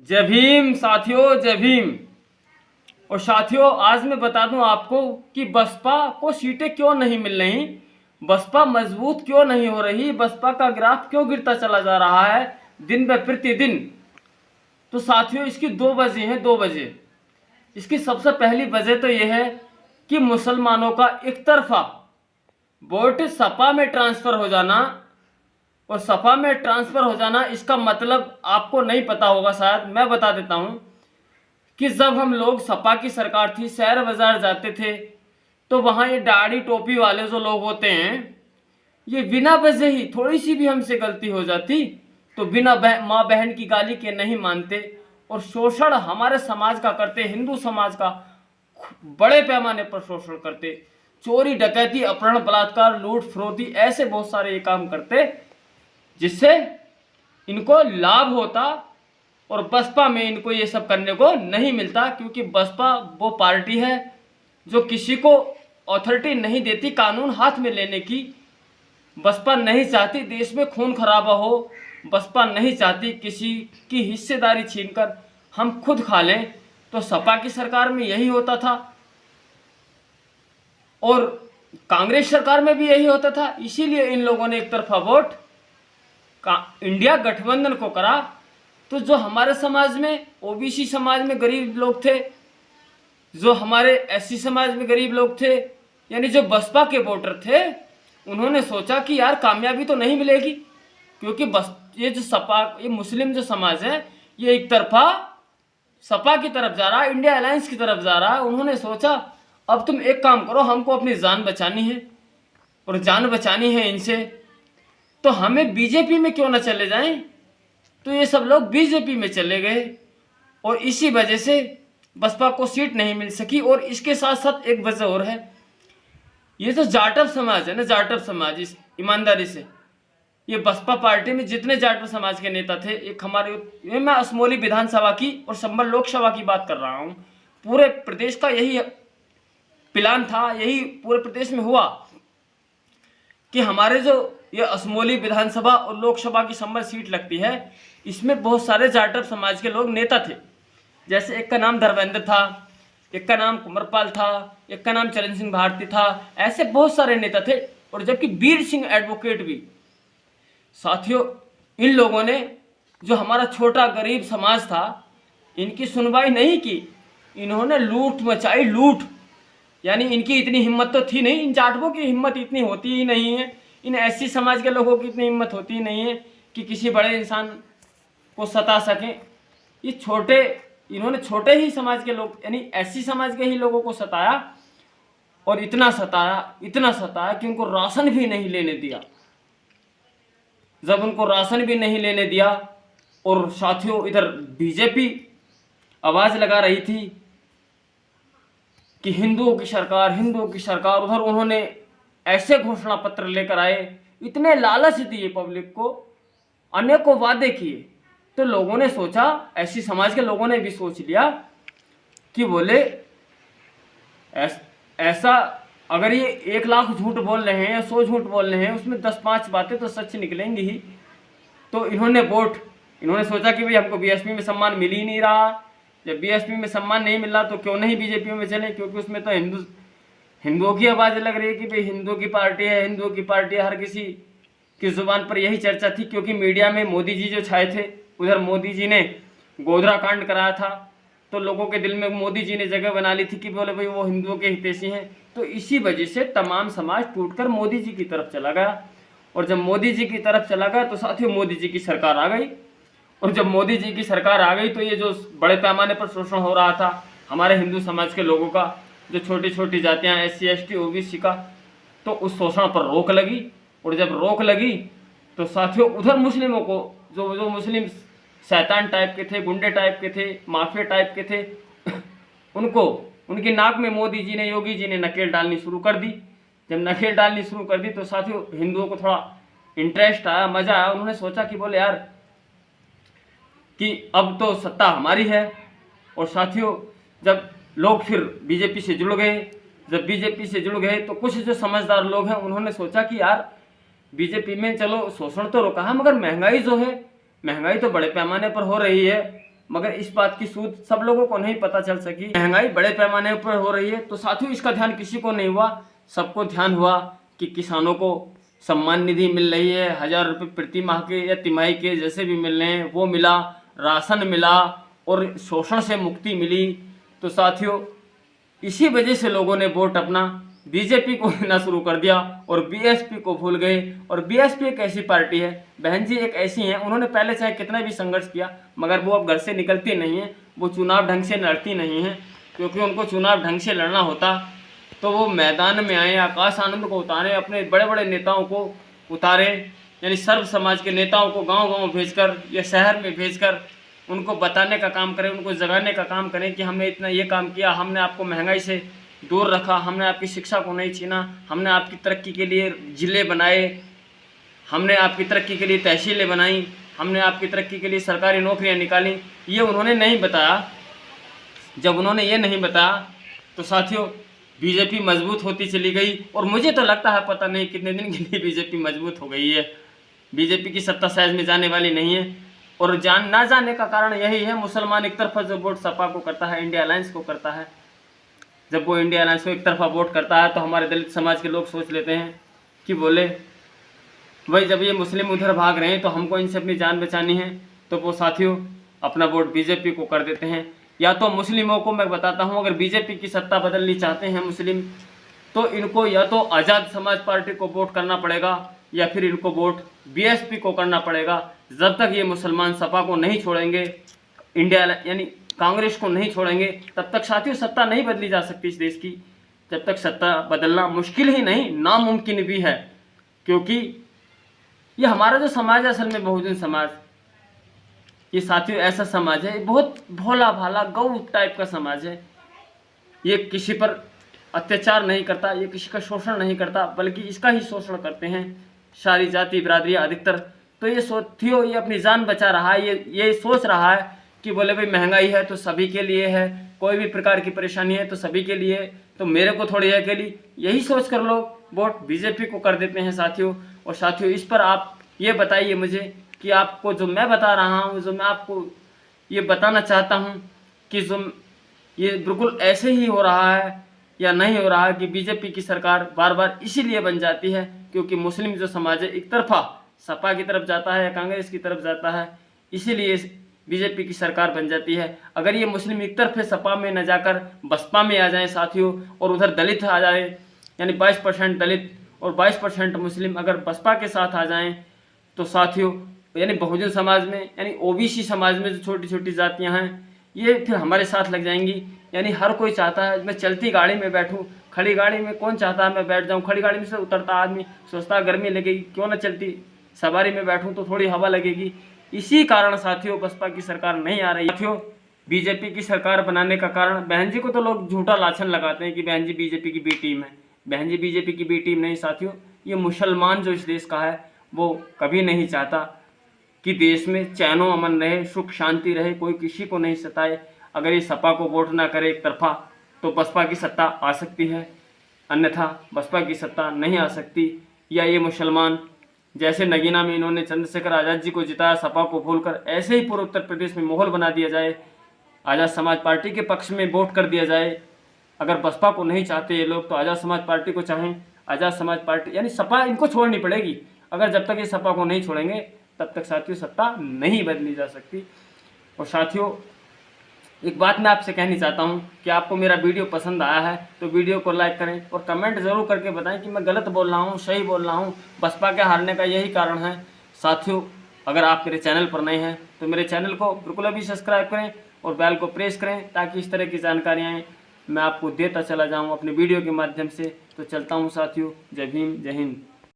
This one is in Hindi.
जय भीम साथियों, जय भीम। और साथियों, आज मैं बता दूं आपको कि बसपा को सीटें क्यों नहीं मिल रही, बसपा मजबूत क्यों नहीं हो रही, बसपा का ग्राफ क्यों गिरता चला जा रहा है दिन ब प्रतिदिन। तो साथियों, इसकी दो वजह हैं, दो वजह। इसकी सबसे पहली वजह तो यह है कि मुसलमानों का एक तरफा वोट सपा में ट्रांसफर हो जाना। और सपा में ट्रांसफर हो जाना इसका मतलब आपको नहीं पता होगा, शायद मैं बता देता हूं कि जब हम लोग सपा की सरकार थी, शहर बाजार जाते थे तो वहां ये दाढ़ी टोपी वाले जो लोग होते हैं, ये बिना वजह ही थोड़ी सी भी हमसे गलती हो जाती तो बिना माँ बहन की गाली के नहीं मानते और शोषण हमारे समाज का करते, हिंदू समाज का बड़े पैमाने पर शोषण करते। चोरी डकैती, अपहरण, बलात्कार, लूट फरोती, ऐसे बहुत सारे ये काम करते जिससे इनको लाभ होता। और बसपा में इनको ये सब करने को नहीं मिलता, क्योंकि बसपा वो पार्टी है जो किसी को अथॉरिटी नहीं देती कानून हाथ में लेने की। बसपा नहीं चाहती देश में खून खराबा हो, बसपा नहीं चाहती किसी की हिस्सेदारी छीनकर हम खुद खा लें। तो सपा की सरकार में यही होता था और कांग्रेस सरकार में भी यही होता था। इसीलिए इन लोगों ने एक तरफा वोट इंडिया गठबंधन को करा। तो जो हमारे समाज में, ओबीसी समाज में गरीब लोग थे, जो हमारे एससी समाज में गरीब लोग थे, यानी जो बसपा के वोटर थे, उन्होंने सोचा कि यार कामयाबी तो नहीं मिलेगी, क्योंकि बस ये जो सपा, ये मुस्लिम जो समाज है, ये एक तरफा सपा की तरफ जा रहा है, इंडिया अलायंस की तरफ जा रहा है। उन्होंने सोचा अब तुम एक काम करो, हमको अपनी जान बचानी है और जान बचानी है इनसे, तो हमें बीजेपी में क्यों ना चले जाएं। तो ये सब लोग बीजेपी में चले गए और इसी वजह से बसपा को सीट नहीं मिल सकी। और इसके साथ साथ एक वजह और है, ये जो जाटव समाज है ना, जाटव समाज, इस ईमानदारी से ये बसपा पार्टी में जितने जाटव समाज के नेता थे, एक हमारे, ये मैं असमोली विधानसभा की और संबल लोकसभा की बात कर रहा हूँ, पूरे प्रदेश का यही प्लान था, यही पूरे प्रदेश में हुआ कि हमारे जो ये असमोली विधानसभा और लोकसभा की संबल सीट लगती है, इसमें बहुत सारे जाटव समाज के लोग नेता थे। जैसे एक का नाम धर्मेंद्र था, एक का नाम कुंवरपाल था, एक का नाम चरण सिंह भारती था, ऐसे बहुत सारे नेता थे। और जबकि वीर सिंह एडवोकेट भी। साथियों, इन लोगों ने जो हमारा छोटा गरीब समाज था, इनकी सुनवाई नहीं की, इन्होंने लूट मचाई, लूट। यानी इनकी इतनी हिम्मत तो थी नहीं, इन जाटवों की हिम्मत इतनी होती ही नहीं है, इन एससी समाज के लोगों की इतनी हिम्मत होती ही नहीं है कि किसी बड़े इंसान को सता सकें। ये छोटे, इन्होंने छोटे ही समाज के लोग, यानी एससी समाज के ही लोगों को सताया और इतना सताया कि उनको राशन भी नहीं लेने दिया। जब उनको राशन भी नहीं लेने दिया और साथियों इधर बीजेपी आवाज लगा रही थी कि हिंदुओं की सरकार, हिंदुओं की सरकार, उधर उन्होंने ऐसे घोषणा पत्र लेकर आए, इतने लालच दिए पब्लिक को, अनेकों वादे किए। तो लोगों ने सोचा, ऐसी समाज के लोगों ने भी सोच लिया कि बोले ऐसा अगर ये 1 लाख झूठ बोल रहे हैं या 100 झूठ बोल रहे हैं, उसमें 10-5 बातें तो सच निकलेंगी ही। तो इन्होंने सोचा कि भाई हमको बीएसपी में सम्मान मिल ही नहीं रहा, जब बीएसपी में सम्मान नहीं मिल रहा तो क्यों नहीं बीजेपी में चले, क्योंकि उसमें तो हिंदुओं की आवाज़ लग रही है कि भाई हिंदुओं की पार्टी है, हिंदुओं की पार्टी है। हर किसी की जुबान पर यही चर्चा थी, क्योंकि मीडिया में मोदी जी जो छाए थे, उधर मोदी जी ने गोधरा कांड कराया था, तो लोगों के दिल में मोदी जी ने जगह बना ली थी कि बोले भाई वो हिंदुओं के हितैषी हैं। तो इसी वजह से तमाम समाज टूटकर मोदी जी की तरफ चला गया। और जब मोदी जी की तरफ चला गया तो साथियों मोदी जी की सरकार आ गई। और जब मोदी जी की सरकार आ गई तो ये जो बड़े पैमाने पर शोषण हो रहा था हमारे हिंदू समाज के लोगों का, जो छोटी छोटी जातियाँ, एससी एसटी ओबीसी का, तो उस शोषण पर रोक लगी। और जब रोक लगी तो साथियों उधर मुस्लिमों को, जो मुस्लिम शैतान टाइप के थे, गुंडे टाइप के थे, माफिया टाइप के थे, उनको उनकी नाक में मोदी जी ने, योगी जी ने नकेल डालनी शुरू कर दी। जब नकेल डालनी शुरू कर दी तो साथियों हिंदुओं को थोड़ा इंटरेस्ट आया, मजा आया। उन्होंने सोचा कि बोले यार कि अब तो सत्ता हमारी है। और साथियों जब लोग फिर बीजेपी से जुड़ गए, जब बीजेपी से जुड़ गए तो कुछ जो समझदार लोग हैं उन्होंने सोचा कि यार बीजेपी में चलो शोषण तो रोका है, मगर महंगाई जो है, महंगाई तो बड़े पैमाने पर हो रही है, मगर इस बात की सूझ सब लोगों को नहीं पता चल सकी। महंगाई बड़े पैमाने पर हो रही है, तो साथियों इसका ध्यान किसी को नहीं हुआ। सबको ध्यान हुआ कि किसानों को सम्मान निधि मिल रही है, 1000 रुपये प्रति माह के या तिमाही के जैसे भी मिल रहे हैं वो मिला, राशन मिला और शोषण से मुक्ति मिली। तो साथियों इसी वजह से लोगों ने वोट अपना बीजेपी को देना शुरू कर दिया और बीएसपी को भूल गए। और बीएसपी एक ऐसी पार्टी है, बहन जी एक ऐसी हैं, उन्होंने पहले चाहे कितना भी संघर्ष किया मगर वो अब घर से निकलती नहीं है, वो चुनाव ढंग से लड़ती नहीं है। क्योंकि उनको चुनाव ढंग से लड़ना होता तो वो मैदान में आए, आकाश आनंद को उतारे, अपने बड़े बड़े नेताओं को उतारे, यानी सर्व समाज के नेताओं को गांव-गांव भेजकर या शहर में भेजकर उनको बताने का काम करें, उनको जगाने का काम करें कि हमने इतना ये काम किया, हमने आपको महंगाई से दूर रखा, हमने आपकी शिक्षा को नहीं छीना, हमने आपकी तरक्की के लिए जिले बनाए, हमने आपकी तरक्की के लिए तहसीलें बनाई, हमने आपकी तरक्की के लिए सरकारी नौकरियां निकाली। ये उन्होंने नहीं बताया। जब उन्होंने ये नहीं बताया तो साथियों बीजेपी मजबूत होती चली गई और मुझे तो लगता है पता नहीं कितने दिन के लिए बीजेपी मजबूत हो गई है। बीजेपी की सत्ता सहज में जाने वाली नहीं है और ना जाने का कारण यही है, मुसलमान एक तरफा जो वोट सपा को करता है, इंडिया अलायंस को करता है। जब वो इंडिया अलायंस को एक तरफा वोट करता है तो हमारे दलित समाज के लोग सोच लेते हैं कि बोले भाई जब ये मुस्लिम उधर भाग रहे हैं तो हमको इनसे अपनी जान बचानी है, तो वो साथियों अपना वोट बीजेपी को कर देते हैं। या तो मुस्लिमों को मैं बताता हूँ, अगर बीजेपी की सत्ता बदलनी चाहते हैं मुस्लिम तो इनको या तो आज़ाद समाज पार्टी को वोट करना पड़ेगा या फिर इनको वोट बीएसपी को करना पड़ेगा। जब तक ये मुसलमान सपा को नहीं छोड़ेंगे, इंडिया यानी कांग्रेस को नहीं छोड़ेंगे, तब तक साथियों सत्ता नहीं बदली जा सकती इस देश की। जब तक सत्ता बदलना मुश्किल ही नहीं नामुमकिन भी है, क्योंकि ये हमारा जो समाज है असल में बहुजन समाज, ये साथियों ऐसा समाज है, बहुत भोला भाला गौ टाइप का समाज है। ये किसी पर अत्याचार नहीं करता, ये किसी का शोषण नहीं करता, बल्कि इसका ही शोषण करते हैं सारी जाति बिरादरी अधिकतर। तो ये साथियों ये अपनी जान बचा रहा है, ये सोच रहा है कि बोले भाई महंगाई है तो सभी के लिए है, कोई भी प्रकार की परेशानी है तो सभी के लिए, तो मेरे को थोड़ी है अकेली। यही सोच कर लोग वोट बीजेपी को कर देते हैं साथियों। और साथियों इस पर आप ये बताइए मुझे कि आपको जो मैं बता रहा हूँ, जो मैं आपको ये बताना चाहता हूँ कि जो ये बिल्कुल ऐसे ही हो रहा है या नहीं हो रहा है कि बीजेपी की सरकार बार बार इसीलिए बन जाती है क्योंकि मुस्लिम जो समाज है एक तरफा सपा की तरफ जाता है या कांग्रेस की तरफ जाता है, इसीलिए बीजेपी की सरकार बन जाती है। अगर ये मुस्लिम एक तरफ सपा में न जाकर बसपा में आ जाए साथियों और उधर दलित आ जाए, यानी 22% दलित और 22% मुस्लिम अगर बसपा के साथ आ जाएं तो साथियों यानी बहुजन समाज में यानी ओबीसी समाज में जो छोटी छोटी जातियां हैं ये फिर हमारे साथ लग जाएंगी। यानी हर कोई चाहता है मैं चलती गाड़ी में बैठूं, खड़ी गाड़ी में कौन चाहता है मैं बैठ जाऊं, खड़ी गाड़ी में से उतरता आदमी सोचता गर्मी लगेगी, क्यों ना चलती सवारी में बैठूं तो थोड़ी हवा लगेगी। इसी कारण साथियों बसपा की सरकार नहीं आ रही। साथियों बीजेपी की सरकार बनाने का कारण, बहन जी को तो लोग झूठा लाछन लगाते हैं कि बहन जी बीजेपी की बी टीम है। बहन जी बीजेपी की बी टीम नहीं साथियों, ये मुसलमान जो इस देश का है वो कभी नहीं चाहता कि देश में चैनो अमन रहे, सुख शांति रहे, कोई किसी को नहीं सताए। अगर ये सपा को वोट ना करे एक तरफा तो बसपा की सत्ता आ सकती है, अन्यथा बसपा की सत्ता नहीं आ सकती। या ये मुसलमान जैसे नगीना में इन्होंने चंद्रशेखर आज़ाद जी को जिताया सपा को भूलकर, ऐसे ही पूर्व उत्तर प्रदेश में माहौल बना दिया जाए, आज़ाद समाज पार्टी के पक्ष में वोट कर दिया जाए। अगर बसपा को नहीं चाहते ये लोग तो आज़ाद समाज पार्टी को चाहें, आज़ाद समाज पार्टी यानी सपा इनको छोड़नी पड़ेगी। अगर जब तक ये सपा को नहीं छोड़ेंगे तब तक साथियों सत्ता नहीं बदली जा सकती। और साथियों एक बात मैं आपसे कहनी चाहता हूं कि आपको मेरा वीडियो पसंद आया है तो वीडियो को लाइक करें और कमेंट ज़रूर करके बताएं कि मैं गलत बोल रहा हूं सही बोल रहा हूं। बसपा के हारने का यही कारण है। साथियों अगर आप मेरे चैनल पर नए हैं तो मेरे चैनल को बिल्कुल अभी सब्सक्राइब करें और बेल को प्रेस करें ताकि इस तरह की जानकारियाँ मैं आपको देता चला जाऊँ अपने वीडियो के माध्यम से। तो चलता हूँ साथियों, जय भीम जय हिंद।